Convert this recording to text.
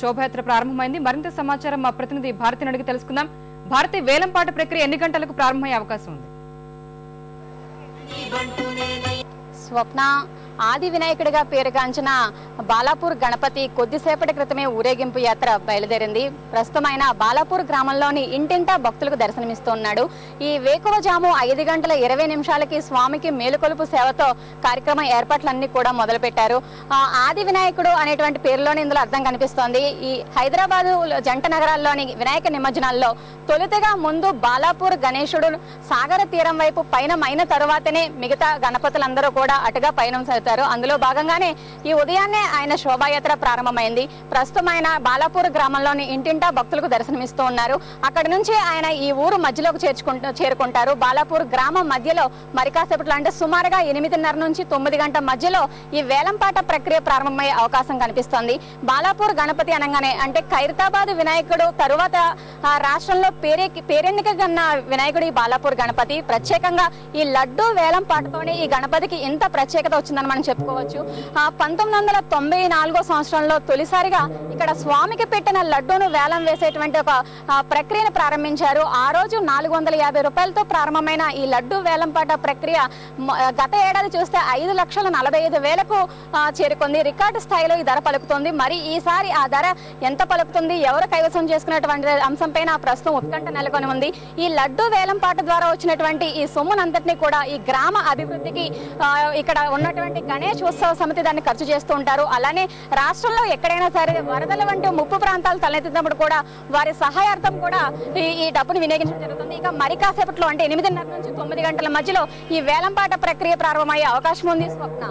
శోభయాత్ర ప్రారంభమైంది. మరింత సమాచారం మా ప్రతినిధి భారతిని అడిగి తెలుసుకుందాం. భారతి, వేలంపాట ప్రక్రియ ఎన్ని గంటలకు ప్రారంభమయ్యే అవకాశం ఉంది? స్వప్న, ఆది వినాయకుడిగా పేరుగాంచిన బాలాపూర్ గణపతి కొద్దిసేపటి క్రితమే ఊరేగింపు యాత్ర బయలుదేరింది. ప్రస్తుతమైన బాలాపూర్ గ్రామంలోని ఇంటింటా భక్తులకు దర్శనమిస్తున్నాడు. ఈ వేకువజాము 5:20 స్వామికి మేలుకొలుపు సేవతో కార్యక్రమం ఏర్పాట్లన్నీ కూడా మొదలుపెట్టారు. ఆది వినాయకుడు అనేటువంటి పేరులోనే ఇందులో అర్థం కనిపిస్తోంది. ఈ హైదరాబాదు జంట నగరాల్లోని వినాయక నిమజ్జనాల్లో తొలుతగా ముందు బాలాపూర్ గణేశుడు సాగర తీరం వైపు పయనమైన తరువాతనే మిగతా గణపతులందరూ కూడా అటుగా పయనం సాగుతారు. అందులో భాగంగానే ఈ ఉదయాన్నే ఆయన శోభాయాత్ర ప్రారంభమైంది. ప్రస్తుతం ఆయన బాలాపూర్ గ్రామంలోని ఇంటింటా భక్తులకు దర్శనమిస్తూ ఉన్నారు. అక్కడి నుంచి ఆయన ఈ ఊరు మధ్యలోకి చేరుకుంటారు. బాలాపూర్ గ్రామం మధ్యలో మరి కాసేపట్లో అంటే సుమారుగా 8:30 నుంచి 9 గంటల మధ్యలో ఈ వేలంపాట ప్రక్రియ ప్రారంభమయ్యే అవకాశం కనిపిస్తోంది. బాలాపూర్ గణపతి అనగానే అంటే ఖైరతాబాద్ వినాయకుడు తరువాత రాష్ట్రంలో పేరెన్నికగన్న వినాయకుడు ఈ బాలాపూర్ గణపతి. ప్రత్యేకంగా ఈ లడ్డూ వేలంపాటతోనే ఈ గణపతికి ఇంత ప్రత్యేకత వచ్చిందని మనం చెప్పుకోవచ్చు. 1994 సంవత్సరంలో తొలిసారిగా ఇక్కడ స్వామికి పెట్టిన లడ్డూను వేలం వేసేటువంటి ఒక ప్రక్రియను ప్రారంభించారు. ఆ రోజు 450 రూపాయలతో ప్రారంభమైన ఈ లడ్డూ వేలంపాట ప్రక్రియ గత ఏడాది చూస్తే 5,45,000కు చేరుకుంది. రికార్డు స్థాయిలో ఈ ధర పలుకుతుంది. మరి ఈసారి ఆ ధర ఎంత పలుకుతుంది, ఎవరు కైవసం చేసుకున్నటువంటి అంశంపైన ప్రస్తుతం ఉత్కంఠ నెలకొని ఉంది. ఈ లడ్డూ వేలంపాట ద్వారా వచ్చినటువంటి ఈ సొమ్మునంతటినీ కూడా ఈ గ్రామ అభివృద్ధికి ఇక్కడ ఉన్నటువంటి గణేష్ ఉత్సవ సమితి దాన్ని ఖర్చు చేస్తూ ఉంటారు. అలానే రాష్ట్రంలో ఎక్కడైనా సరే వరదల వంటి ముప్పు ప్రాంతాలు తలెత్తినప్పుడు కూడా వారి సహాయార్థం కూడా ఈ డబ్బును వినియోగించడం జరుగుతుంది. ఇక మరి కాసేపట్లో అంటే 8:30 నుంచి 9 గంటల మధ్యలో ఈ వేలంపాట ప్రక్రియ ప్రారంభమయ్యే అవకాశం ఉంది. స్వప్న.